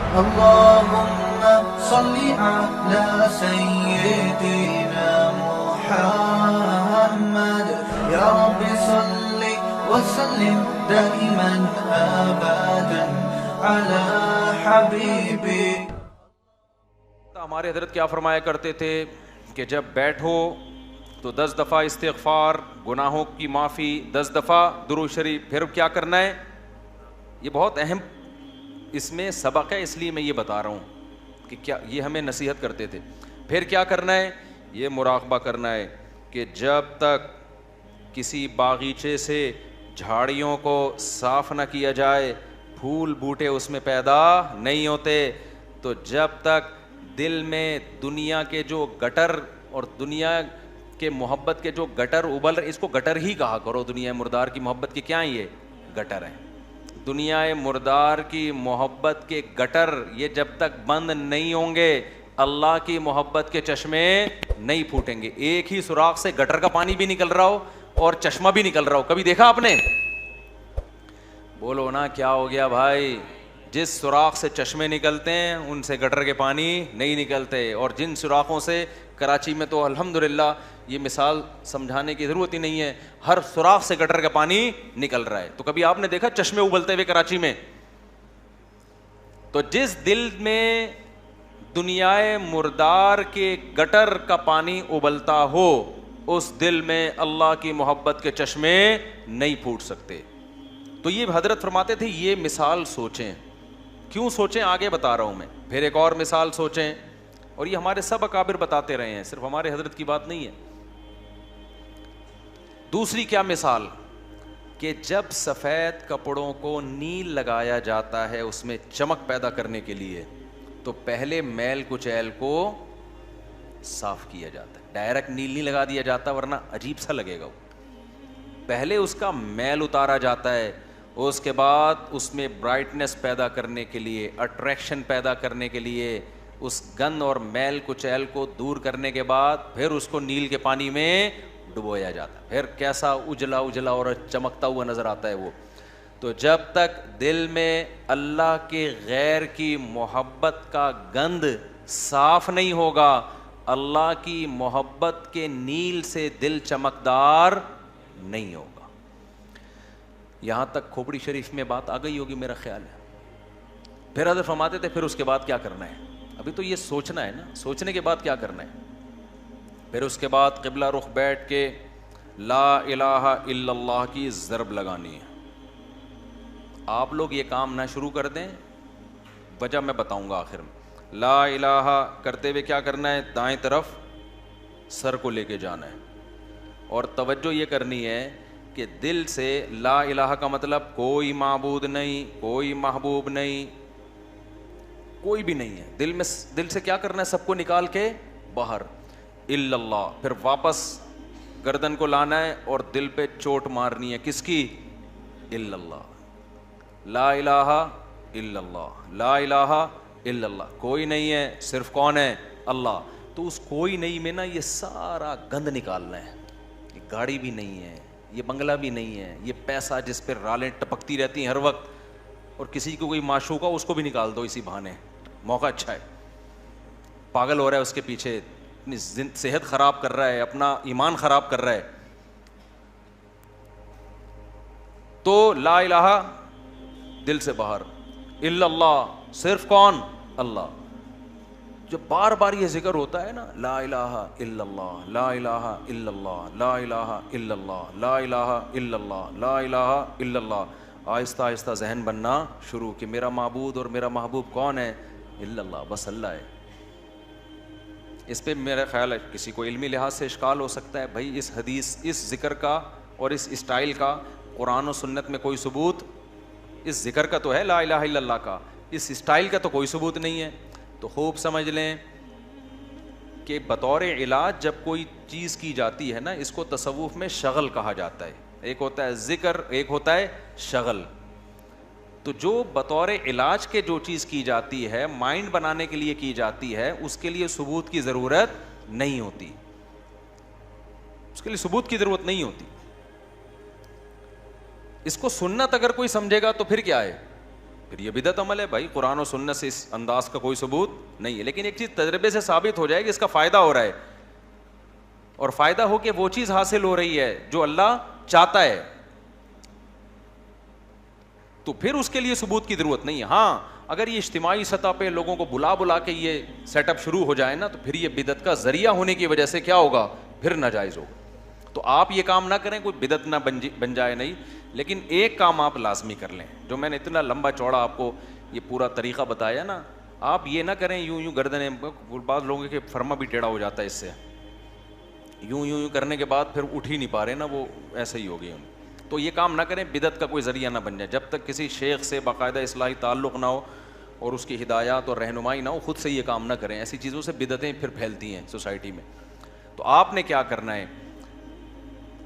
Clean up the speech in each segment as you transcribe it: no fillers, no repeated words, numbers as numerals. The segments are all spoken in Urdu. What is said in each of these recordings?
اللهم صل على سيدنا محمد يا رب صل وسلم دائما ابدا على حبيبك. ہمارے حضرت کیا فرمایا کرتے تھے کہ جب بیٹھو تو 10 دفعہ استغفار، گناہوں کی معافی، 10 دفعہ درود شریف. پھر کیا کرنا ہے؟ یہ بہت اہم اس میں سبق ہے، اس لیے میں یہ بتا رہا ہوں کہ کیا یہ ہمیں نصیحت کرتے تھے. پھر کیا کرنا ہے؟ یہ مراقبہ کرنا ہے کہ جب تک کسی باغیچے سے جھاڑیوں کو صاف نہ کیا جائے، پھول بوٹے اس میں پیدا نہیں ہوتے. تو جب تک دل میں دنیا کے جو گٹر اور دنیا کے محبت کے جو گٹر ابل رہے، اس کو گٹر ہی کہا کرو. دنیا مردار کی محبت کے کیا ہیں؟ یہ گٹر ہیں. دنیا مردار کی محبت کے گٹر یہ جب تک بند نہیں ہوں گے، اللہ کی محبت کے چشمے نہیں پھوٹیں گے. ایک ہی سوراخ سے گٹر کا پانی بھی نکل رہا ہو اور چشمہ بھی نکل رہا ہو. کبھی دیکھا آپ نے؟ بولو نا کیا ہو گیا بھائی؟ جس سوراخ سے چشمے نکلتے ہیں ان سے گٹر کے پانی نہیں نکلتے. اور جن سوراخوں سے کراچی میں تو الحمدللہ یہ مثال سمجھانے کی ضرورت ہی نہیں ہے، ہر سوراخ سے گٹر کا پانی نکل رہا ہے. تو کبھی آپ نے دیکھا چشمے ابلتے ہوئے کراچی میں؟ تو جس دل میں دنیائے مردار کے گٹر کا پانی ابلتا ہو، اس دل میں اللہ کی محبت کے چشمے نہیں پھوٹ سکتے. تو یہ حضرت فرماتے تھے یہ مثال سوچیں. کیوں سوچیں؟ آگے بتا رہا ہوں میں. پھر ایک اور مثال سوچیں، اور یہ ہمارے سب اکابر بتاتے رہے ہیں، صرف ہمارے حضرت کی بات نہیں ہے. دوسری کیا مثال؟ کہ جب سفید کپڑوں کو نیل لگایا جاتا ہے اس میں چمک پیدا کرنے کے لیے، تو پہلے میل کچیل کو صاف کیا جاتا ہے. ڈائریکٹ نیل نہیں لگا دیا جاتا ورنہ عجیب سا لگے گا. وہ پہلے اس کا میل اتارا جاتا ہے، اس کے بعد اس میں برائٹنس پیدا کرنے کے لیے، اٹریکشن پیدا کرنے کے لیے، اس گند اور میل کچیل کو دور کرنے کے بعد پھر اس کو نیل کے پانی میں ڈبویا جاتا ہے. پھر کیسا اجلا اجلا اور چمکتا ہوا نظر آتا ہے وہ. تو جب تک دل میں اللہ کے غیر کی محبت کا گند صاف نہیں ہوگا، اللہ کی محبت کے نیل سے دل چمکدار نہیں ہوگا. یہاں تک کھوپڑی شریف میں بات آ گئی ہوگی میرا خیال ہے. پھر حضرت فرماتے تھے پھر اس کے بعد کیا کرنا ہے؟ ابھی تو یہ سوچنا ہے نا، سوچنے کے بعد کیا کرنا ہے؟ پھر اس کے بعد قبلہ رخ بیٹھ کے لا الہ الا اللہ کی ضرب لگانی ہے. آپ لوگ یہ کام نہ شروع کر دیں، وجہ میں بتاؤں گا آخر میں. لا الہ کرتے ہوئے کیا کرنا ہے؟ دائیں طرف سر کو لے کے جانا ہے، اور توجہ یہ کرنی ہے کہ دل سے لا الہ کا مطلب کوئی معبود نہیں، کوئی محبوب نہیں، کوئی بھی نہیں ہے. دل سے کیا کرنا ہے؟ سب کو نکال کے باہر الا اللہ. پھر واپس گردن کو لانا ہے اور دل پہ چوٹ مارنی ہے. کس کی؟ الا اللہ. لا الہ الا اللہ، لا الہ الا اللہ. کوئی نہیں ہے، صرف کون ہے؟ اللہ. تو اس کوئی نہیں میں نا یہ سارا گند نکالنا ہے. یہ گاڑی بھی نہیں ہے، یہ بنگلہ بھی نہیں ہے، یہ پیسہ جس پہ رالیں ٹپکتی رہتی ہیں ہر وقت، اور کسی کو کوئی معشوق ہو اس کو بھی نکال دو اسی بہانے، موقع اچھا ہے. پاگل ہو رہا ہے اس کے پیچھے، اپنی صحت خراب کر رہا ہے، اپنا ایمان خراب کر رہا ہے. تو لا الہ دل سے باہر، الا اللہ صرف کون؟ اللہ. جب بار بار یہ ذکر ہوتا ہے نا لا الہ الا اللہ، لا الہ الا اللہ، لا الہ الا اللہ، لا الہ الا اللہ، لا الہ الا اللہ، آہستہ آہستہ ذہن بننا شروع کہ میرا معبود اور میرا محبوب کون ہے؟ الا اللہ، بس اللہ ہے. اس پہ میرا خیال ہے کسی کو علمی لحاظ سے اشکال ہو سکتا ہے، بھائی اس حدیث، اس ذکر کا اور اس اسٹائل کا قرآن و سنت میں کوئی ثبوت، اس ذکر کا تو ہے لا الہ الا اللہ کا، اس اسٹائل کا تو کوئی ثبوت نہیں ہے. تو خوب سمجھ لیں کہ بطور علاج جب کوئی چیز کی جاتی ہے نا، اس کو تصوف میں شغل کہا جاتا ہے. ایک ہوتا ہے ذکر، ایک ہوتا ہے شغل. تو جو بطور علاج کے جو چیز کی جاتی ہے، مائنڈ بنانے کے لیے کی جاتی ہے، اس کے لیے ثبوت کی ضرورت نہیں ہوتی، اس کے لیے ثبوت کی ضرورت نہیں ہوتی. اس کو سنت اگر کوئی سمجھے گا تو پھر کیا ہے؟ پھر یہ بدعت عمل ہے بھائی. قرآن و سنت سے اس انداز کا کوئی ثبوت نہیں ہے. لیکن ایک چیز تجربے سے ثابت ہو جائے کہ اس کا فائدہ ہو رہا ہے, اور فائدہ ہو کہ وہ چیز حاصل ہو رہی ہے جو اللہ چاہتا ہے, تو پھر اس کے لیے ثبوت کی ضرورت نہیں ہے. ہاں اگر یہ اجتماعی سطح پہ لوگوں کو بلا بلا کے یہ سیٹ اپ شروع ہو جائے نا, تو پھر یہ بدعت کا ذریعہ ہونے کی وجہ سے کیا ہوگا, پھر ناجائز ہوگا. تو آپ یہ کام نہ کریں, کوئی بدعت نہ بن جائے نہیں. لیکن ایک کام آپ لازمی کر لیں, جو میں نے اتنا لمبا چوڑا آپ کو یہ پورا طریقہ بتایا نا, آپ یہ نہ کریں یوں یوں گردنیں, بعض لوگوں کے فرما بھی ٹیڑھا ہو جاتا ہے اس سے, یوں یوں یوں کرنے کے بعد پھر اٹھ ہی نہیں پا رہے نا, وہ ایسے ہی ہو گئے. تو یہ کام نہ کریں, بدعت کا کوئی ذریعہ نہ بن جائے. جب تک کسی شیخ سے باقاعدہ اصلاحی تعلق نہ ہو اور اس کی ہدایات اور رہنمائی نہ ہو, خود سے یہ کام نہ کریں. ایسی چیزوں سے بدعتیں پھر پھیلتی ہیں سوسائٹی میں. تو آپ نے کیا کرنا ہے,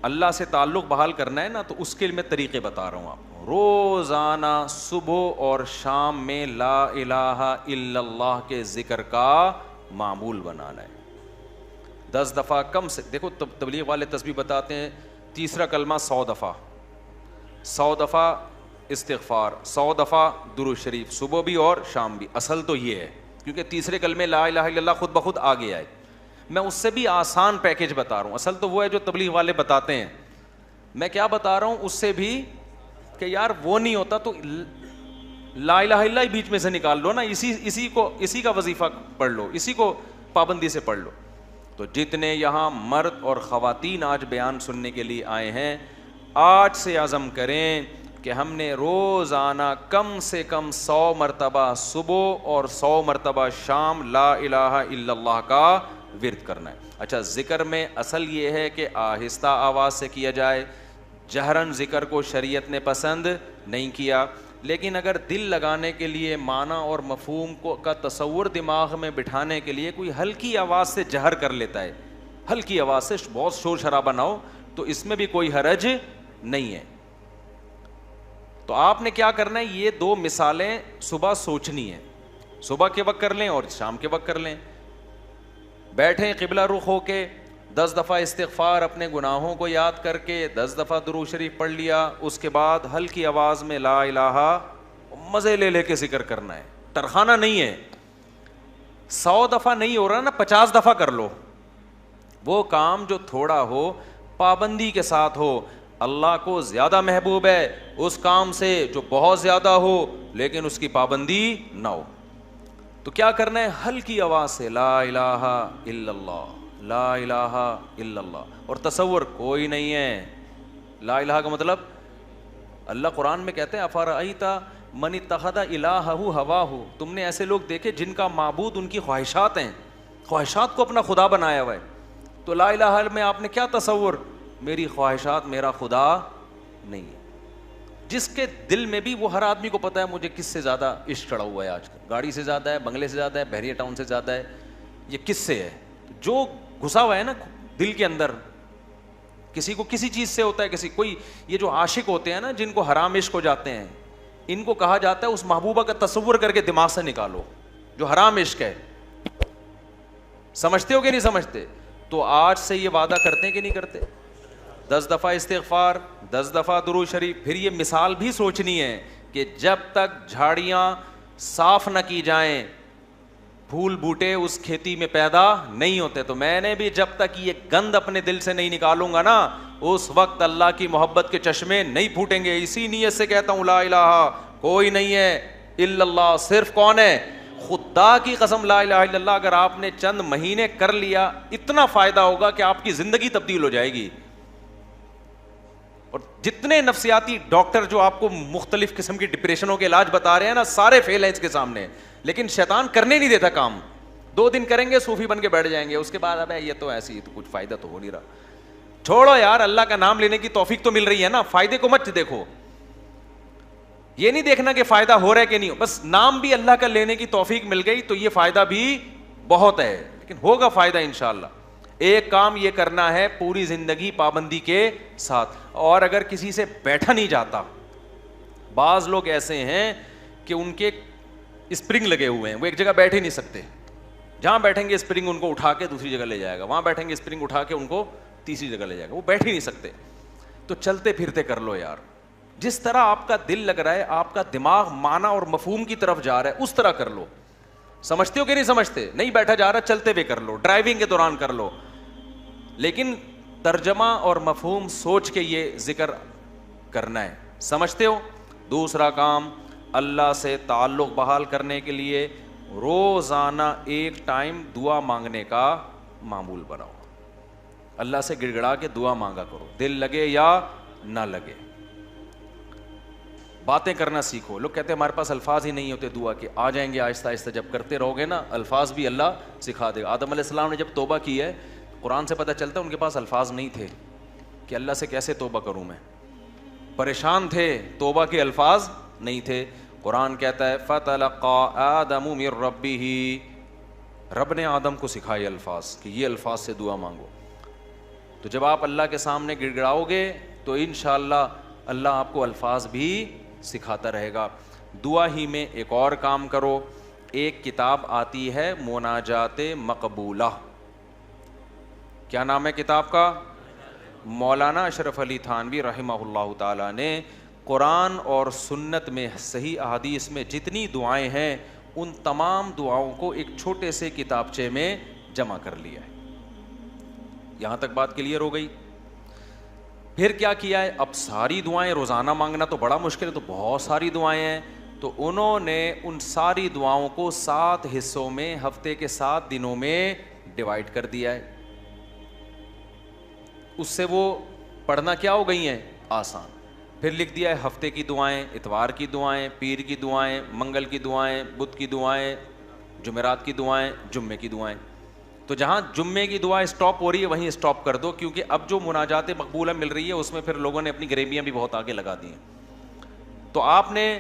اللہ سے تعلق بحال کرنا ہے نا, تو اس کے لیے میں طریقے بتا رہا ہوں آپ کو. روزانہ صبح اور شام میں لا الہ الا اللہ کے ذکر کا معمول بنانا ہے. 10 دفعہ کم سے, دیکھو تبلیغ والے تسبیح بتاتے ہیں, تیسرا کلمہ 100 دفعہ, 100 دفعہ استغفار, 100 دفعہ درود شریف, صبح بھی اور شام بھی. اصل تو یہ ہے, کیونکہ تیسرے کلمے لا الہ الا اللہ خود بخود آ گیا ہے. میں اس سے بھی آسان پیکیج بتا رہا ہوں. اصل تو وہ ہے جو تبلیغ والے بتاتے ہیں. میں کیا بتا رہا ہوں اس سے بھی, کہ یار وہ نہیں ہوتا تو لا الہ الا اللہ بیچ میں سے نکال لو نا, اسی کا وظیفہ پڑھ لو, اسی کو پابندی سے پڑھ لو. تو جتنے یہاں مرد اور خواتین آج بیان سننے کے لیے آئے ہیں, آج سے عزم کریں کہ ہم نے روزانہ کم سے کم 100 مرتبہ صبح اور 100 مرتبہ شام لا الہ الا اللہ کا ورد کرنا ہے. اچھا, ذکر میں اصل یہ ہے کہ آہستہ آواز سے کیا جائے. جہرن ذکر کو شریعت نے پسند نہیں کیا, لیکن اگر دل لگانے کے لیے, معنی اور مفہوم کا تصور دماغ میں بٹھانے کے لیے کوئی ہلکی آواز سے جہر کر لیتا ہے, ہلکی آواز سے, بہت شور شرابہ نہ ہو, تو اس میں بھی کوئی حرج نہیں ہے. تو آپ نے کیا کرنا ہے, یہ 2 مثالیں صبح سوچنی ہے. صبح کے وقت کر لیں اور شام کے وقت کر لیں. بیٹھیں قبلہ رخ ہو کے, 10 دفعہ استغفار اپنے گناہوں کو یاد کر کے, 10 دفعہ درود شریف پڑھ لیا. اس کے بعد ہلکی آواز میں لا الہ, مزے لے لے کے ذکر کرنا ہے, ٹرخانا نہیں ہے. 100 دفعہ نہیں ہو رہا نا, 50 دفعہ کر لو. وہ کام جو تھوڑا ہو پابندی کے ساتھ ہو, اللہ کو زیادہ محبوب ہے اس کام سے جو بہت زیادہ ہو لیکن اس کی پابندی نہ ہو. تو کیا کرنا ہے, ہلکی آواز سے لا الہ الا اللہ, لا الہ الا اللہ. اور تصور کوئی نہیں ہے. لا الہ کا مطلب, اللہ قرآن میں کہتے ہیں افرأیت من اتخذ الہہ ہواہ, تم نے ایسے لوگ دیکھے جن کا معبود ان کی خواہشات ہیں, خواہشات کو اپنا خدا بنایا ہوا ہے. تو لا الہ میں آپ نے کیا تصور, میری خواہشات میرا خدا نہیں ہے. جس کے دل میں بھی, وہ ہر آدمی کو پتا ہے مجھے کس سے زیادہ عشق چڑھا ہوا ہے آج کل, گاڑی سے زیادہ ہے, بنگلے سے زیادہ ہے, بحریہ ٹاؤن سے زیادہ ہے, یہ کس سے ہے, جو گھسا ہوا ہے نا دل کے اندر. کسی کو کسی چیز سے ہوتا ہے, کسی کوئی, یہ جو عاشق ہوتے ہیں نا جن کو حرام عشق ہو جاتے ہیں, ان کو کہا جاتا ہے اس محبوبہ کا تصور کر کے دماغ سے نکالو جو حرام عشق ہے. سمجھتے ہو کہ نہیں سمجھتے؟ تو آج سے یہ وعدہ کرتے ہیں کہ نہیں کرتے, 10 دفعہ استغفار, 10 دفعہ درود شریف. پھر یہ مثال بھی سوچنی ہے کہ جب تک جھاڑیاں صاف نہ کی جائیں, پھول بوٹے اس کھیتی میں پیدا نہیں ہوتے. تو میں نے بھی جب تک یہ گند اپنے دل سے نہیں نکالوں گا نا, اس وقت اللہ کی محبت کے چشمے نہیں پھوٹیں گے. اسی نیت سے کہتا ہوں لا الہ کوئی نہیں ہے الا اللہ, صرف کون ہے, خدا کی قسم لا الہ الا اللہ. اگر آپ نے چند مہینے کر لیا, اتنا فائدہ ہوگا کہ آپ کی زندگی تبدیل ہو جائے گی. اور جتنے نفسیاتی ڈاکٹر جو آپ کو مختلف قسم کی ڈپریشنوں کے علاج بتا رہے ہیں نا, سارے فیل ہیں اس کے سامنے. لیکن شیطان کرنے نہیں دیتا کام. 2 دن کریں گے, صوفی بن کے بیٹھ جائیں گے, اس کے بعد اب یہ تو ایسی, تو کچھ فائدہ تو ہو نہیں رہا. چھوڑو یار, اللہ کا نام لینے کی توفیق تو مل رہی ہے نا, فائدے کو مت دیکھو. یہ نہیں دیکھنا کہ فائدہ ہو رہا ہے کہ نہیں, بس نام بھی اللہ کا لینے کی توفیق مل گئی تو یہ فائدہ بھی بہت ہے, لیکن ہوگا فائدہ انشاءاللہ. ایک کام یہ کرنا ہے پوری زندگی پابندی کے ساتھ. اور اگر کسی سے بیٹھا نہیں جاتا, بعض لوگ ایسے ہیں کہ ان کے اسپرنگ لگے ہوئے ہیں, وہ ایک جگہ بیٹھ ہی نہیں سکتے. جہاں بیٹھیں گے اسپرنگ ان کو اٹھا کے دوسری جگہ لے جائے گا, وہاں بیٹھیں گے اسپرنگ اٹھا کے ان کو تیسری جگہ لے جائے گا, وہ بیٹھ ہی نہیں سکتے. تو چلتے پھرتے کر لو یار, جس طرح آپ کا دل لگ رہا ہے, آپ کا دماغ معنی اور مفہوم کی طرف جا رہا ہے, اس طرح کر لو. سمجھتے ہو کہ نہیں سمجھتے؟ نہیں بیٹھا جا رہا, چلتے ہوئے کر لو, ڈرائیونگ کے دوران کر لو, لیکن ترجمہ اور مفہوم سوچ کے یہ ذکر کرنا ہے. سمجھتے ہو؟ دوسرا کام, اللہ سے تعلق بحال کرنے کے لیے روزانہ ایک ٹائم دعا مانگنے کا معمول بناؤ. اللہ سے گڑ گڑا کے دعا مانگا کرو, دل لگے یا نہ لگے. باتیں کرنا سیکھو. لوگ کہتے ہیں ہمارے پاس الفاظ ہی نہیں ہوتے دعا کے, آ جائیں گے آہستہ آہستہ, جب کرتے رہو گے نا الفاظ بھی اللہ سکھا دے گا. آدم علیہ السلام نے جب توبہ کی ہے, قرآن سے پتہ چلتا ہے ان کے پاس الفاظ نہیں تھے کہ اللہ سے کیسے توبہ کروں میں, پریشان تھے, توبہ کے الفاظ نہیں تھے. قرآن کہتا ہے فَتَلَقَّىٰ آدَمُ مِن رَبِّهِ, رب نے آدم کو سکھائے الفاظ کہ یہ الفاظ سے دعا مانگو. تو جب آپ اللہ کے سامنے گڑ گڑاؤ گے تو انشاءاللہ اللہ آپ کو الفاظ بھی سکھاتا رہے گا. دعا ہی میں ایک اور کام کرو, ایک کتاب آتی ہے مناجات مقبولہ. کیا نام ہے کتاب کا؟ مولانا اشرف علی تھانوی رحمہ اللہ تعالیٰ نے قرآن اور سنت میں صحیح احادیث میں جتنی دعائیں ہیں ان تمام دعاؤں کو ایک چھوٹے سے کتابچے میں جمع کر لیا ہے. یہاں تک بات کلیئر ہو گئی؟ پھر کیا کیا ہے؟ اب ساری دعائیں روزانہ مانگنا تو بڑا مشکل ہے, تو بہت ساری دعائیں ہیں, تو انہوں نے ان ساری دعاؤں کو 7 حصوں میں ہفتے کے 7 دنوں میں ڈیوائڈ کر دیا ہے. اس سے وہ پڑھنا کیا ہو گئی ہیں؟ آسان. پھر لکھ دیا ہے ہفتے کی دعائیں, اتوار کی دعائیں, پیر کی دعائیں, منگل کی دعائیں, بدھ کی دعائیں, جمعرات کی دعائیں, جمعے کی دعائیں. تو جہاں جمعے کی دعا اسٹاپ ہو رہی ہے وہیں اسٹاپ کر دو, کیونکہ اب جو مناجات مقبولہ مل رہی ہے اس میں پھر لوگوں نے اپنی غریبیاں بھی بہت آگے لگا دی ہیں. تو آپ نے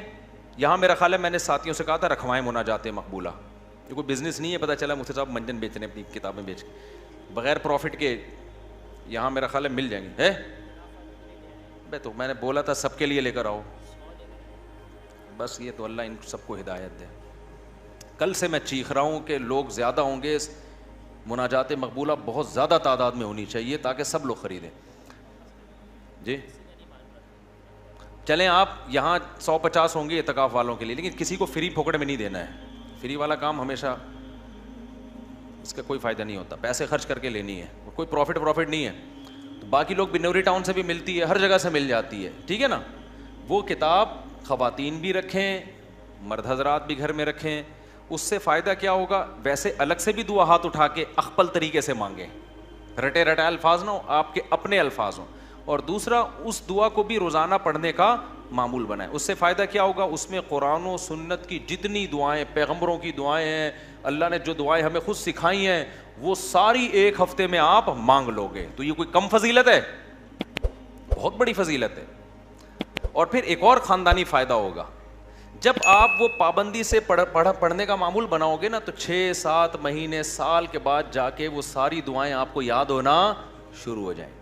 یہاں, میرا خیال ہے میں نے ساتھیوں سے کہا تھا رکھوائیں مناجات مقبولہ. یہ کوئی بزنس نہیں ہے, پتہ چلا مفتی صاحب منجن بیچ رہے ہیں اپنی کتابیں بیچ کے, بغیر پروفٹ کے. یہاں میرا خیال ہے مل جائیں گے. ہے تو میں نے بولا تھا سب کے لیے لے کر آؤ, بس یہ تو اللہ ان سب کو ہدایت دے. کل سے میں چیخ رہا ہوں کہ لوگ زیادہ ہوں گے, مناجات مقبولہ بہت زیادہ تعداد میں ہونی چاہیے تاکہ سب لوگ خریدیں. جی چلیں, آپ یہاں 150 ہوں گے اعتکاف والوں کے لیے, لیکن کسی کو فری پھوکڑ میں نہیں دینا ہے. فری والا کام ہمیشہ اس کا کوئی فائدہ نہیں ہوتا, پیسے خرچ کر کے لینی ہے, کوئی پروفٹ نہیں ہے. تو باقی لوگ بنوری ٹاؤن سے بھی ملتی ہے, ہر جگہ سے مل جاتی ہے, ٹھیک ہے نا. وہ کتاب خواتین بھی رکھیں, مرد حضرات بھی گھر میں رکھیں. اس سے فائدہ کیا ہوگا؟ ویسے الگ سے بھی دعا ہاتھ اٹھا کے اخپل طریقے سے مانگیں, رٹے رٹائے الفاظ نہ ہو, آپ کے اپنے الفاظ ہوں. اور دوسرا, اس دعا کو بھی روزانہ پڑھنے کا معمول بنائیں. اس سے فائدہ کیا ہوگا؟ اس میں قرآن و سنت کی جتنی دعائیں, پیغمبروں کی دعائیں ہیں, اللہ نے جو دعائیں ہمیں خود سکھائی ہیں, وہ ساری ایک ہفتے میں آپ مانگ لو گے. تو یہ کوئی کم فضیلت ہے؟ بہت بڑی فضیلت ہے. اور پھر ایک اور خاندانی فائدہ ہوگا, جب آپ وہ پابندی سے پڑھنے کا معمول بناؤ گے نا, تو 6-7 مہینے, سال کے بعد جا کے وہ ساری دعائیں آپ کو یاد ہونا شروع ہو جائیں.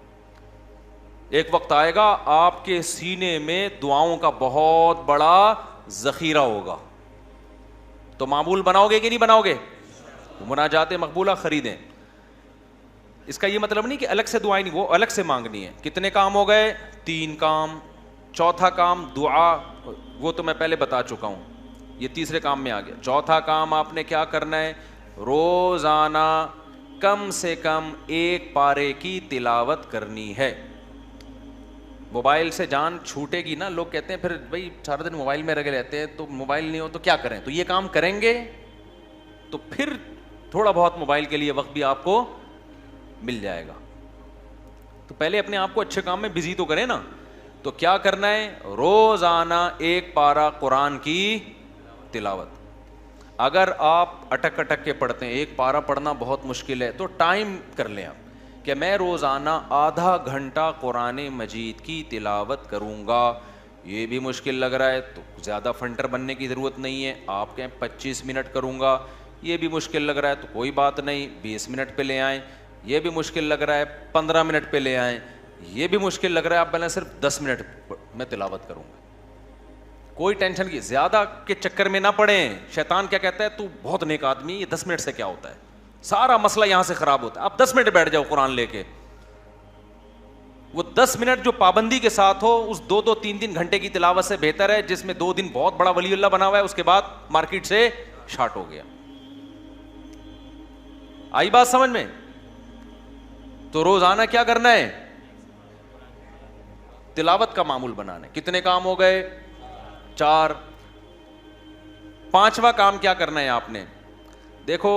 ایک وقت آئے گا آپ کے سینے میں دعاؤں کا بہت بڑا ذخیرہ ہوگا. تو معمول بناؤ گے کہ نہیں بناؤ گے؟ مناجات مقبولہ خریدیں. اس کا یہ مطلب نہیں کہ الگ سے دعائیں نہیں, وہ الگ سے مانگنی ہے. کتنے کام ہو گئے؟ 3 کام. چوتھا کام دعا, وہ تو میں پہلے بتا چکا ہوں, یہ تیسرے کام میں آ گیا. چوتھا کام آپ نے کیا کرنا ہے؟ روزانہ کم سے کم 1 پارے کی تلاوت کرنی ہے. موبائل سے جان چھوٹے گی نا, لوگ کہتے ہیں پھر بھائی سارا دن موبائل میں لگے رہتے ہیں, تو موبائل نہیں ہو تو کیا کریں؟ تو یہ کام کریں گے تو پھر تھوڑا بہت موبائل کے لیے وقت بھی آپ کو مل جائے گا. تو پہلے اپنے آپ کو اچھے کام میں بزی تو کریں نا. تو کیا کرنا ہے؟ روزانہ 1 پارہ قرآن کی تلاوت. اگر آپ اٹک کے پڑھتے ہیں, 1 پارہ پڑھنا بہت مشکل ہے, تو ٹائم کر لیں آپ کہ میں روزانہ آدھا گھنٹہ قرآن مجید کی تلاوت کروں گا. یہ بھی مشکل لگ رہا ہے تو زیادہ فنٹر بننے کی ضرورت نہیں ہے, آپ کہیں 25 منٹ کروں گا. یہ بھی مشکل لگ رہا ہے تو کوئی بات نہیں, 20 منٹ پہ لے آئیں. یہ بھی مشکل لگ رہا ہے 15 منٹ پہ لے آئیں. یہ بھی مشکل لگ رہا ہے آپ بولیں صرف 10 منٹ میں تلاوت کروں گا. کوئی ٹینشن کی زیادہ کے چکر میں نہ پڑیں. شیطان کیا کہتا ہے, تو بہت نیک آدمی, یہ 10 منٹ سے کیا ہوتا ہے, سارا مسئلہ یہاں سے خراب ہوتا ہے. آپ 10 منٹ بیٹھ جاؤ قرآن لے کے, وہ 10 منٹ جو پابندی کے ساتھ ہو اس 2-3 گھنٹے کی تلاوت سے بہتر ہے جس میں 2 دن بہت بڑا ولی اللہ بنا ہوا ہے, اس کے بعد مارکیٹ سے شارٹ ہو گیا. آئی بات سمجھ میں؟ تو روزانہ کیا کرنا ہے؟ تلاوت کا معمول بنانا ہے. کتنے کام ہو گئے؟ 4. 5واں کام کیا کرنا ہے آپ نے؟ دیکھو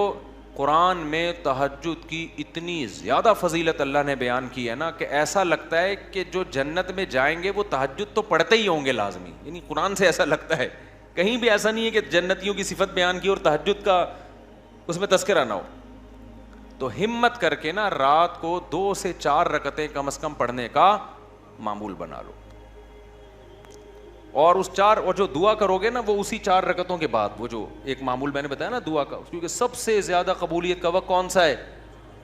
قرآن میں تہجد کی اتنی زیادہ فضیلت اللہ نے بیان کی ہے نا کہ ایسا لگتا ہے کہ جو جنت میں جائیں گے وہ تہجد تو پڑھتے ہی ہوں گے لازمی. یعنی قرآن سے ایسا لگتا ہے, کہیں بھی ایسا نہیں ہے کہ جنتیوں کی صفت بیان کی اور تہجد کا اس میں تذکرہ نہ ہو. تو ہمت کر کے نا رات کو 2 سے 4 رکعتیں کم از کم پڑھنے کا معمول بنا لو. اور اس 4 اور جو دعا کرو گے نا وہ اسی 4 رکعتوں کے بعد, وہ جو ایک معمول میں نے بتایا نا دعا کا, کیونکہ سب سے زیادہ قبولیت کا وقت کون سا ہے؟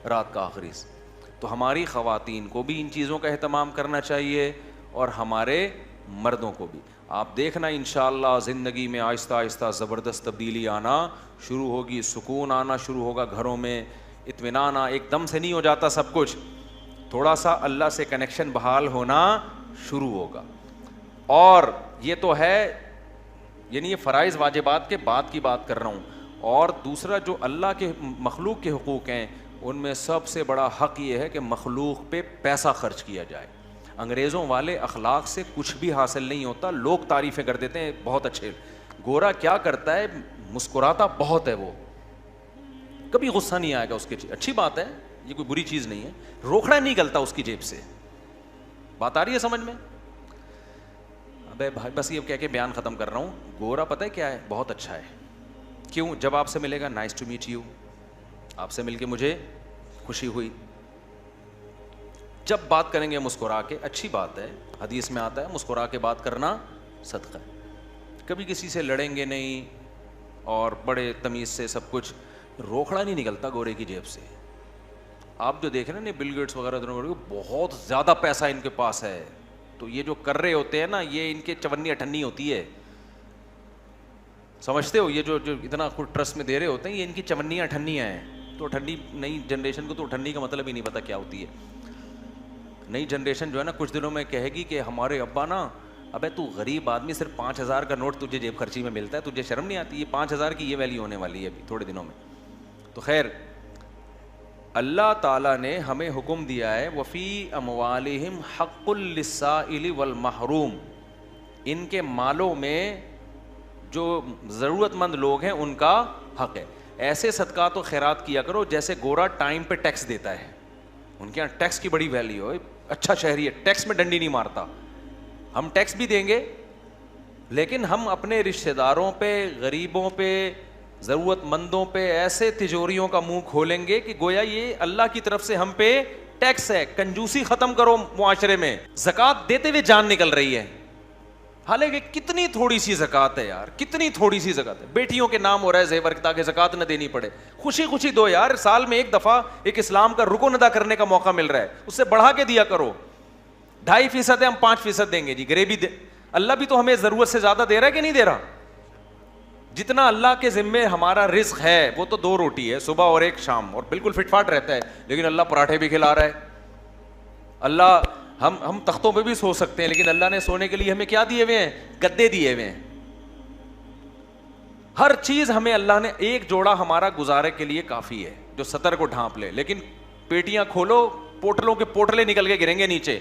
رات کا آخری. تو ہماری خواتین کو بھی ان چیزوں کا اہتمام کرنا چاہیے اور ہمارے مردوں کو بھی. آپ دیکھنا انشاءاللہ زندگی میں آہستہ آہستہ زبردست تبدیلی آنا شروع ہوگی, سکون آنا شروع ہوگا گھروں میں, اطمینان. ایک دم سے نہیں ہو جاتا سب کچھ, تھوڑا سا اللہ سے کنیکشن بحال ہونا شروع ہوگا. اور یہ تو ہے, یعنی یہ فرائض واجبات کے بعد کی بات کر رہا ہوں. اور دوسرا جو اللہ کے مخلوق کے حقوق ہیں ان میں سب سے بڑا حق یہ ہے کہ مخلوق پہ پیسہ خرچ کیا جائے. انگریزوں والے اخلاق سے کچھ بھی حاصل نہیں ہوتا, لوگ تعریفیں کر دیتے ہیں بہت اچھے. گورا کیا کرتا ہے؟ مسکراتا بہت ہے, وہ کبھی غصہ نہیں آئے گا اس کے, اچھی بات ہے, یہ کوئی بری چیز نہیں ہے. روکھڑا نہیں نکلتا اس کی جیب سے. بات آ رہی ہے سمجھ میں؟ ابے بھائی بس یہ کہہ کے بیان ختم کر رہا ہوں. گورا پتہ ہے کیا ہے؟ بہت اچھا ہے. کیوں؟ جب آپ سے ملے گا نائس ٹو میٹ یو, آپ سے مل کے مجھے خوشی ہوئی. جب بات کریں گے مسکرا کے, اچھی بات ہے, حدیث میں آتا ہے مسکرا کے بات کرنا صدقہ ہے. کبھی کسی سے لڑیں گے نہیں اور بڑے تمیز سے سب کچھ. روکھڑا نہیں نکلتا گورے کی جیب سے. آپ جو دیکھ رہے ہیں بل گیٹس وغیرہ بہت زیادہ پیسہ ان کے پاس ہے, تو یہ جو کر رہے ہوتے ہیں نا یہ ان کے چونی اٹھنی ہوتی ہے, سمجھتے ہو؟ یہ جو اتنا خود ٹرسٹ میں دے رہے ہوتے ہیں یہ ان کی چونیاں اٹھنیاں ہیں. تو اٹھنی نئی جنریشن کو تو اٹھنی کا مطلب ہی نہیں پتا کیا ہوتی ہے. نئی جنریشن جو ہے نا کچھ دنوں میں کہے گی کہ ہمارے ابا نا, ابے تو غریب آدمی, صرف 5,000 کا نوٹ تجھے جیب خرچی میں ملتا ہے, تجھے شرم نہیں آتی؟ یہ 5,000 کی یہ ویلیو ہونے والی ہے ابھی تھوڑے دنوں میں. تو خیر اللہ تعالیٰ نے ہمیں حکم دیا ہے وفی اموالہم حق للسائل والمحروم, ان کے مالوں میں جو ضرورت مند لوگ ہیں ان کا حق ہے. ایسے صدقات و خیرات کیا کرو جیسے گورا ٹائم پہ ٹیکس دیتا ہے. ان کے یہاں ٹیکس کی بڑی ویلیو ہے, اچھا شہری ہے, ٹیکس میں ڈنڈی نہیں مارتا. ہم ٹیکس بھی دیں گے لیکن ہم اپنے رشتہ داروں پہ, غریبوں پہ, ضرورت مندوں پہ ایسے تجوریوں کا منہ کھولیں گے کہ گویا یہ اللہ کی طرف سے ہم پہ ٹیکس ہے. کنجوسی ختم کرو معاشرے میں. زکوٰۃ دیتے ہوئے جان نکل رہی ہے, حالانکہ کتنی تھوڑی سی زکوٰۃ ہے یار, کتنی تھوڑی سی زکوٰۃ ہے. بیٹیوں کے نام ہو رہا ہے زیور تاکہ زکوٰۃ نہ دینی پڑے. خوشی خوشی دو یار, سال میں ایک دفعہ ایک اسلام کا رکن ادا کرنے کا موقع مل رہا ہے, اس سے بڑھا کے دیا کرو. 2.5% ہے, ہم 5% دیں گے جی. غریبی اللہ بھی تو ہمیں ضرورت سے زیادہ دے رہا ہے کہ نہیں دے رہا؟ جتنا اللہ کے ذمے ہمارا رزق ہے وہ تو 2 روٹی ہے, صبح اور ایک شام, اور بالکل فٹ فاٹ رہتا ہے. لیکن اللہ پراٹھے بھی کھلا رہا ہے. اللہ ہم تختوں پہ بھی سو سکتے ہیں لیکن اللہ نے سونے کے لیے ہمیں کیا دیے ہوئے ہیں؟ گدے دیے ہوئے ہیں. ہر چیز ہمیں اللہ نے, ایک جوڑا ہمارا گزارے کے لیے کافی ہے جو سطر کو ڈھانپ لے, لیکن پیٹیاں کھولو پوٹلوں کے پوٹلے نکل کے گریں گے نیچے.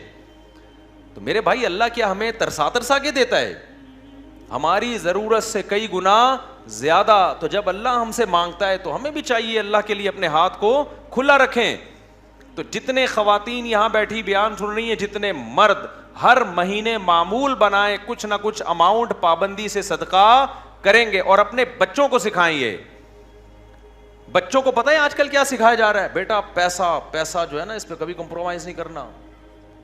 تو میرے بھائی اللہ کیا ہمیں ترسا کے دیتا ہے؟ ہماری ضرورت سے کئی گنا زیادہ. تو جب اللہ ہم سے مانگتا ہے تو ہمیں بھی چاہیے اللہ کے لیے اپنے ہاتھ کو کھلا رکھیں. تو جتنے خواتین یہاں بیٹھی بیان سن رہی ہیں, جتنے مرد, ہر مہینے معمول بنائیں کچھ نہ کچھ اماؤنٹ پابندی سے صدقہ کریں گے, اور اپنے بچوں کو سکھائیں. یہ بچوں کو پتہ ہے آج کل کیا سکھایا جا رہا ہے؟ بیٹا پیسہ جو ہے نا اس پہ کبھی کمپرومائز نہیں کرنا.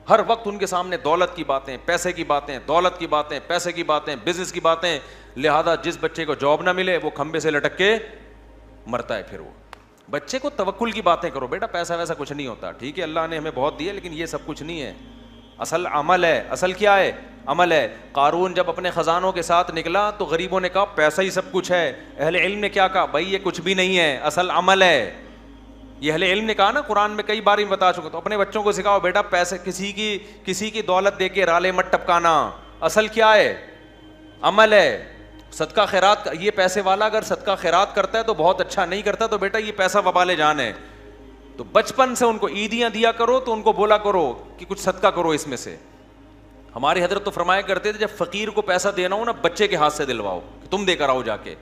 ہر وقت ان کے سامنے دولت کی باتیں, پیسے کی باتیں, دولت کی باتیں, پیسے کی باتیں, بزنس کی باتیں. لہذا جس بچے کو جاب نہ ملے وہ کھمبے سے لٹک کے مرتا ہے. پھر وہ بچے کو توکل کی باتیں کرو, بیٹا پیسہ ویسا کچھ نہیں ہوتا, ٹھیک ہے اللہ نے ہمیں بہت دیا لیکن یہ سب کچھ نہیں ہے, اصل عمل ہے. اصل کیا ہے؟ عمل ہے. قارون جب اپنے خزانوں کے ساتھ نکلا تو غریبوں نے کہا پیسہ ہی سب کچھ ہے. اہل علم نے کیا کہا؟ بھائی یہ کچھ بھی نہیں ہے, اصل عمل ہے. یہ اہل علم نے کہا نا, قرآن میں کئی بار بتا چکا. تو اپنے بچوں کو سکھاؤ بیٹا, پیسے کسی کی دولت دے کے رالے مت ٹپکانا. اصل کیا ہے؟ عمل ہے, صدقہ خیرات. یہ پیسے والا اگر صدقہ خیرات کرتا ہے تو بہت اچھا, نہیں کرتا تو بیٹا یہ پیسہ وبال جان ہے. تو بچپن سے ان کو عیدیاں دیا کرو, تو ان کو بولا کرو کہ کچھ صدقہ کرو اس میں سے. ہماری حضرت تو فرمایا کرتے تھے جب فقیر کو پیسہ دینا ہو نا, بچے کے ہاتھ سے دلواؤ کہ تم دے کر آؤ جا کے,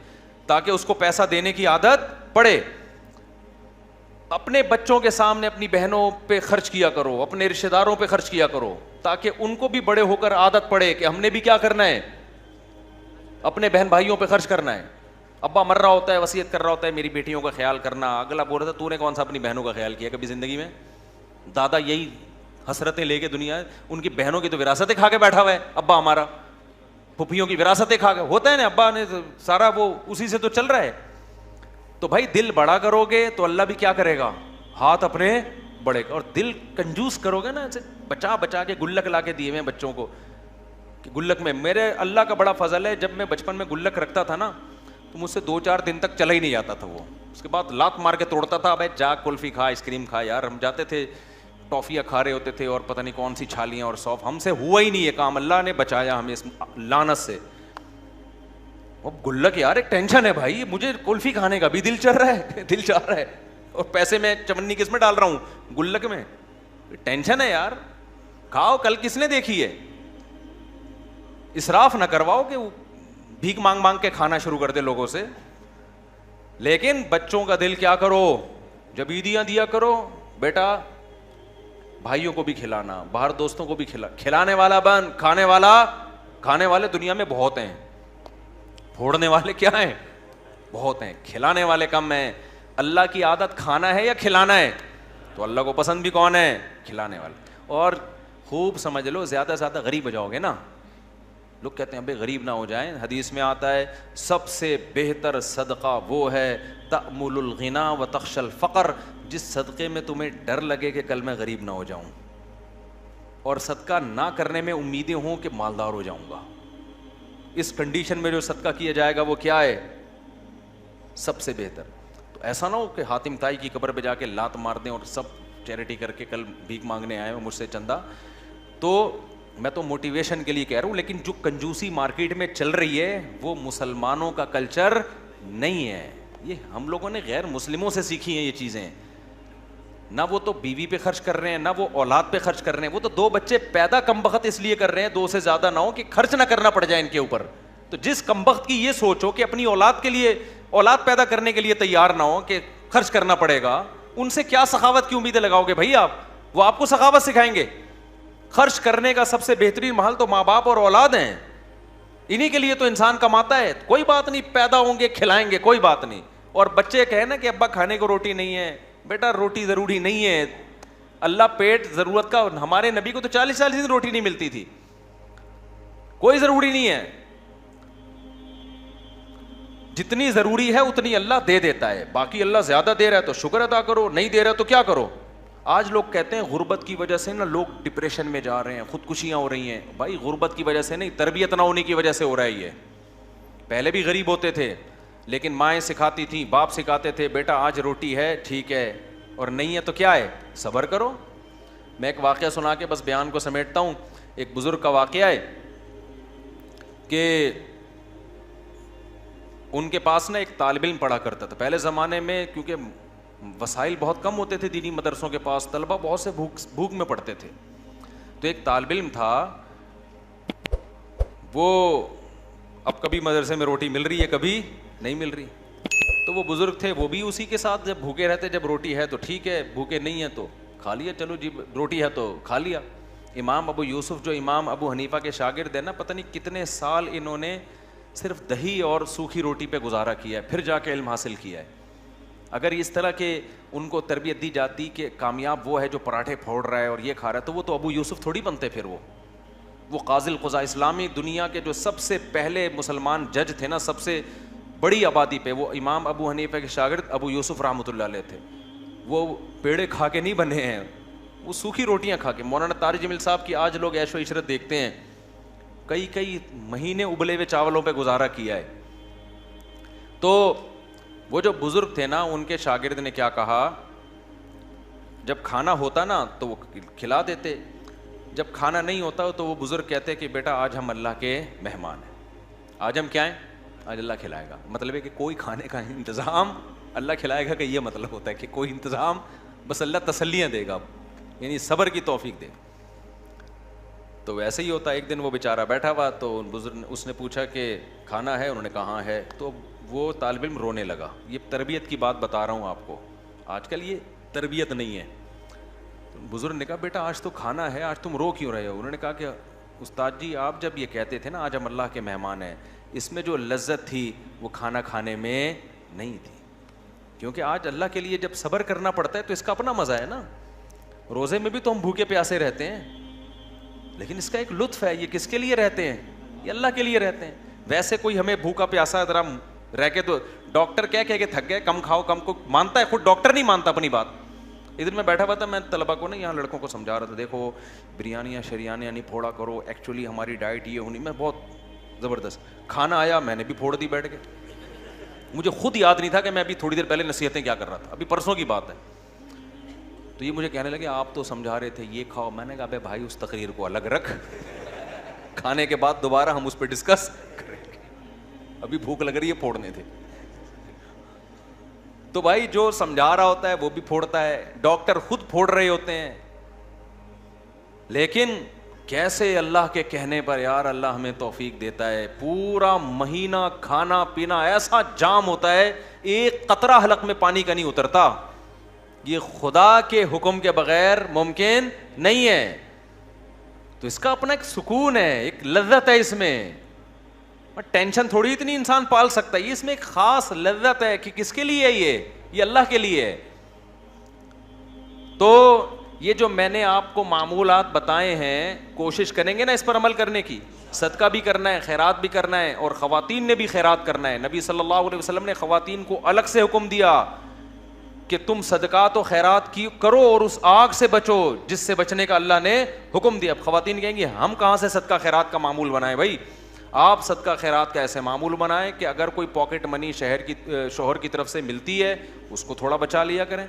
تاکہ اس کو پیسہ دینے کی عادت پڑے. اپنے بچوں کے سامنے اپنی بہنوں پہ خرچ کیا کرو, اپنے رشتہ داروں پہ خرچ کیا کرو, تاکہ ان کو بھی بڑے ہو کر عادت پڑے کہ ہم نے بھی کیا کرنا ہے, اپنے بہن بھائیوں پہ خرچ کرنا ہے. ابا مر رہا ہوتا ہے, وصیت کر رہا ہوتا ہے میری بیٹیوں کا خیال کرنا, اگلا بول رہا تھا تو نے کون سا اپنی بہنوں کا خیال کیا کبھی زندگی میں؟ دادا یہی حسرتیں لے کے دنیا, ان کی بہنوں کی تو وراثتیں کھا کے بیٹھا ہوا ہے ابا ہمارا, پھپھیوں کی وراثتیں کھا کے, ہوتا ہے نا, ابا نے سارا وہ اسی سے تو چل رہا ہے. تو بھائی دل بڑا کرو گے تو اللہ بھی کیا کرے گا, ہاتھ اپنے بڑے. اور دل کنجوس کرو گے نا, ایسے بچا بچا کے گلک لا کے دیے ہوئے بچوں کو کہ گلک میں, میرے اللہ کا بڑا فضل ہے, جب میں بچپن میں گلک رکھتا تھا نا تو مجھ سے 2-4 دن تک چلا ہی نہیں جاتا تھا وہ. اس کے بعد لات مار کے توڑتا تھا, بھائی جا کلفی کھا, آئس کریم کھا. یار ہم جاتے تھے ٹافیاں کھا رہے ہوتے تھے اور پتہ نہیں کون سی چھالیاں اور سوف, ہم سے ہوا ہی نہیں یہ کام, اللہ نے بچایا ہمیں اس لعنت سے. اب گلک یار ایک ٹینشن ہے بھائی, مجھے کلفی کھانے کا بھی دل چل رہا ہے, دل چاہ رہا ہے, اور پیسے میں چمنی کس میں ڈال رہا ہوں, گلک میں. ٹینشن ہے یار, کھاؤ, کل کس نے دیکھی ہے. اسراف نہ کرواؤ کہ بھیک مانگ مانگ کے کھانا شروع کر دے لوگوں سے. لیکن بچوں کا دل کیا کرو, جب عیدیاں دیا کرو بیٹا بھائیوں کو بھی کھلانا, باہر دوستوں کو بھی کھلانے والا بن, کھانے والے دنیا میں بہت ہیں, پھوڑنے والے کیا ہیں, بہت ہیں, کھلانے والے کم ہیں. اللہ کی عادت کھانا ہے یا کھلانا ہے, تو اللہ کو پسند بھی کون ہے, کھلانے والے. اور خوب سمجھ لو, زیادہ سے زیادہ غریب ہو جاؤ گے نا, لوگ کہتے ہیں بھائی غریب نہ ہو جائیں, حدیث میں آتا ہے سب سے بہتر صدقہ وہ ہے تأمل الغنا و تخشى الفقر, جس صدقے میں تمہیں ڈر لگے کہ کل میں غریب نہ ہو جاؤں, اور صدقہ نہ کرنے میں امیدیں ہوں کہ مالدار ہو جاؤں گا. اس کنڈیشن میں جو صدقہ کیا جائے گا وہ کیا ہے, سب سے بہتر. تو ایسا نہ ہو کہ حاتم طائی کی قبر پہ جا کے لات مار دیں اور سب چیریٹی کر کے کل بھیک مانگنے آئے ہو مجھ سے چندہ. تو میں تو موٹیویشن کے لیے کہہ رہا ہوں, لیکن جو کنجوسی مارکیٹ میں چل رہی ہے وہ مسلمانوں کا کلچر نہیں ہے, یہ ہم لوگوں نے غیر مسلموں سے سیکھی ہیں یہ چیزیں. نہ وہ تو بیوی پہ خرچ کر رہے ہیں, نہ وہ اولاد پہ خرچ کر رہے ہیں, وہ تو 2 بچے پیدا کم بخت اس لیے کر رہے ہیں, 2 سے زیادہ نہ ہو کہ خرچ نہ کرنا پڑ جائے ان کے اوپر. تو جس کم بخت کی یہ سوچ ہو کہ اپنی اولاد کے لیے, اولاد پیدا کرنے کے لیے تیار نہ ہو کہ خرچ کرنا پڑے گا, ان سے کیا سخاوت کی امیدیں لگاؤ گے بھائی آپ, وہ آپ کو سخاوت سکھائیں گے. خرچ کرنے کا سب سے بہترین محل تو ماں باپ اور اولاد ہیں, انہی کے لیے تو انسان کماتا ہے. کوئی بات نہیں, پیدا ہوں گے کھلائیں گے, کوئی بات نہیں. اور بچے کہیں نا کہ ابا کھانے کو روٹی نہیں ہے, بیٹا روٹی ضروری نہیں ہے, اللہ پیٹ ضرورت کا, ہمارے نبی کو تو 40 دن روٹی نہیں ملتی تھی, کوئی ضروری نہیں ہے, جتنی ضروری ہے اتنی اللہ دے دیتا ہے, باقی اللہ زیادہ دے رہا ہے تو شکر ادا کرو, نہیں دے رہا تو کیا کرو. آج لوگ کہتے ہیں غربت کی وجہ سے نا لوگ ڈپریشن میں جا رہے ہیں, خودکشیاں ہو رہی ہیں. بھائی غربت کی وجہ سے نہیں, تربیت نہ ہونے کی وجہ سے ہو رہا ہے یہ. پہلے بھی غریب ہوتے تھے لیکن مائیں سکھاتی تھیں, باپ سکھاتے تھے, بیٹا آج روٹی ہے ٹھیک ہے, اور نہیں ہے تو کیا ہے, صبر کرو. میں ایک واقعہ سنا کے بس بیان کو سمیٹتا ہوں. ایک بزرگ کا واقعہ ہے کہ ان کے پاس نا ایک طالب علم پڑھا کرتا تھا. پہلے زمانے میں کیونکہ وسائل بہت کم ہوتے تھے دینی مدرسوں کے پاس, طلبہ بہت سے بھوک میں پڑھتے تھے. تو ایک طالب علم تھا, وہ اب کبھی مدرسے میں روٹی مل رہی ہے کبھی نہیں مل رہی. تو وہ بزرگ تھے, وہ بھی اسی کے ساتھ جب بھوکے رہتے, جب روٹی ہے تو ٹھیک ہے, بھوکے نہیں ہے تو کھا لیا, چلو جی روٹی ہے تو کھا لیا. امام ابو یوسف جو امام ابو حنیفہ کے شاگرد ہیں نا, پتہ نہیں کتنے سال انہوں نے صرف دہی اور سوکھی روٹی پہ گزارا کیا ہے, پھر جا کے علم حاصل کیا ہے. اگر اس طرح کے ان کو تربیت دی جاتی کہ کامیاب وہ ہے جو پراٹھے پھوڑ رہا ہے اور یہ کھا رہا ہے, تو وہ تو ابو یوسف تھوڑی بنتے. پھر وہ قاضی القضاء, اسلامی دنیا کے جو سب سے پہلے مسلمان جج تھے نا, سب سے بڑی آبادی پہ, وہ امام ابو حنیفہ کے شاگرد ابو یوسف رحمۃ اللہ علیہ تھے. وہ پیڑے کھا کے نہیں بنے ہیں, وہ سوکھی روٹیاں کھا کے. مولانا طارق جمیل صاحب کی آج لوگ عیش و عشرت دیکھتے ہیں, کئی مہینے ابلے ہوئے چاولوں پہ گزارا کیا ہے. تو وہ جو بزرگ تھے نا, ان کے شاگرد نے کیا کہا جب کھانا ہوتا نا تو وہ کھلا دیتے, جب کھانا نہیں ہوتا تو وہ بزرگ کہتے کہ بیٹا آج ہم اللہ کے مہمان ہیں, آج ہم کیا ہیں, آج اللہ کھلائے گا. مطلب ہے کہ کوئی کھانے کا انتظام اللہ کھلائے گا, کہ یہ مطلب ہوتا ہے کہ کوئی انتظام, بس اللہ تسلیاں دے گا, یعنی صبر کی توفیق دے. تو ویسے ہی ہوتا ہے. ایک دن وہ بیچارہ بیٹھا ہوا تو بزرگ اس نے پوچھا کہ کھانا ہے, انہوں نے کہا ہے. تو وہ طالب علم رونے لگا. یہ تربیت کی بات بتا رہا ہوں آپ کو, آج کل یہ تربیت نہیں ہے. بزرگ نے کہا بیٹا آج تو کھانا ہے, آج تم رو کیوں رہے ہو؟ انہوں نے کہا کہ استاد جی آپ جب یہ کہتے تھے نا آج ہم اللہ کے مہمان ہیں, اس میں جو لذت تھی وہ کھانا کھانے میں نہیں تھی, کیونکہ آج اللہ کے لیے جب صبر کرنا پڑتا ہے تو اس کا اپنا مزہ ہے نا. روزے میں بھی تو ہم بھوکے پیاسے رہتے ہیں, لیکن اس کا ایک لطف ہے. یہ کس کے لیے رہتے ہیں؟ یہ اللہ کے لیے رہتے ہیں. ویسے کوئی ہمیں بھوکا پیاسا ذرا رہ کے تو ڈاکٹر کہہ کے تھک گئے, کم کھاؤ کم کو مانتا ہے, خود ڈاکٹر نہیں مانتا اپنی بات. ادھر میں بیٹھا ہوا تھا, میں طلبا کو نا یہاں لڑکوں کو سمجھا رہا تھا, دیکھو بریانیاں شریانیاں نہیں پھوڑا کرو, ایکچولی ہماری ڈائٹ یہ ہونی. میں بہت زبردست کھانا آیا, میں نے بھی پھوڑ دی بیٹھ کے. مجھے خود یاد نہیں تھا کہ میں ابھی تھوڑی دیر پہلے نصیحتیں کیا کر رہا تھا, ابھی پرسوں کی بات ہے. تو یہ مجھے کہنے لگے آپ تو سمجھا رہے تھے یہ کھاؤ. میں نے کہا بے بھائی اس تقریر کو الگ رکھ, کھانے کے بعد دوبارہ ہم اس پہ ڈسکس کریں گے, ابھی بھوک لگ رہی ہے, پھوڑنے تھے. تو بھائی جو سمجھا رہا ہوتا ہے وہ بھی پھوڑتا ہے, ڈاکٹر خود پھوڑ رہے ہوتے ہیں. لیکن کیسے اللہ کے کہنے پر یار اللہ ہمیں توفیق دیتا ہے, پورا مہینہ کھانا پینا ایسا جام ہوتا ہے, ایک قطرہ حلق میں پانی کا نہیں اترتا. یہ خدا کے حکم کے بغیر ممکن نہیں ہے. تو اس کا اپنا ایک سکون ہے, ایک لذت ہے اس میں. ٹینشن تھوڑی اتنی انسان پال سکتا ہے, یہ اس میں ایک خاص لذت ہے کہ کس کے لیے یہ اللہ کے لیے ہے. تو یہ جو میں نے آپ کو معمولات بتائے ہیں, کوشش کریں گے نا اس پر عمل کرنے کی. صدقہ بھی کرنا ہے, خیرات بھی کرنا ہے, اور خواتین نے بھی خیرات کرنا ہے. نبی صلی اللہ علیہ وسلم نے خواتین کو الگ سے حکم دیا کہ تم صدقات و خیرات کی کرو اور اس آگ سے بچو جس سے بچنے کا اللہ نے حکم دیا. اب خواتین کہیں گی ہم کہاں سے صدقہ خیرات کا معمول بنائیں؟ بھائی آپ صدقہ خیرات کا ایسے معمول بنائیں کہ اگر کوئی پاکٹ منی شوہر کی طرف سے ملتی ہے اس کو تھوڑا بچا لیا کریں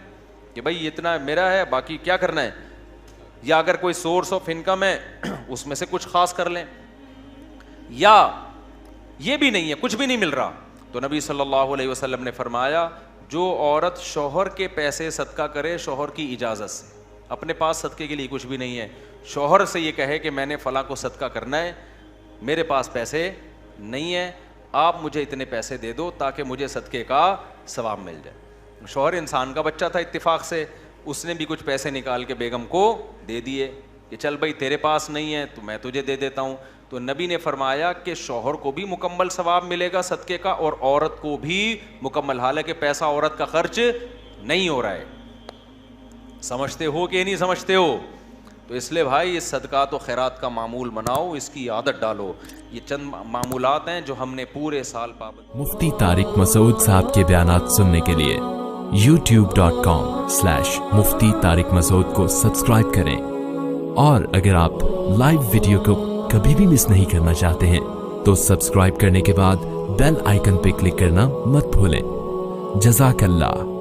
کہ بھائی اتنا میرا ہے, باقی کیا کرنا ہے. یا اگر کوئی سورس آف انکم ہے اس میں سے کچھ خاص کر لیں. یا یہ بھی نہیں ہے, کچھ بھی نہیں مل رہا, تو نبی صلی اللہ علیہ وسلم نے فرمایا جو عورت شوہر کے پیسے صدقہ کرے شوہر کی اجازت سے, اپنے پاس صدقے کے لیے کچھ بھی نہیں ہے, شوہر سے یہ کہے کہ میں نے فلاں کو صدقہ کرنا ہے, میرے پاس پیسے نہیں ہیں, آپ مجھے اتنے پیسے دے دو تاکہ مجھے صدقے کا ثواب مل جائے. شوہر انسان کا بچہ تھا, اتفاق سے اس نے بھی کچھ پیسے نکال کے بیگم کو دے دیے کہ چل بھائی تیرے پاس نہیں ہے تو میں تجھے دے دیتا ہوں. تو نبی نے فرمایا کہ شوہر کو بھی مکمل ثواب ملے گا صدقے کا, اور عورت کو بھی مکمل, حالانکہ پیسہ عورت کا خرچ نہیں ہو رہا ہے. سمجھتے ہو کہ نہیں سمجھتے ہو؟ تو اس لیے بھائی اس صدقات و خیرات کا معمول بناؤ, اس کی عادت ڈالو. یہ چند معمولات ہیں جو ہم نے پورے سال پابند. مفتی طارق مسعود صاحب کے بیانات سننے کے لیے youtube.com/مفتی طارق مسعود کو سبسکرائب کریں, اور اگر آپ لائیو ویڈیو کو کبھی بھی مس نہیں کرنا چاہتے ہیں تو سبسکرائب کرنے کے بعد بیل آئیکن پہ کلک کرنا مت بھولیں. جزاک اللہ.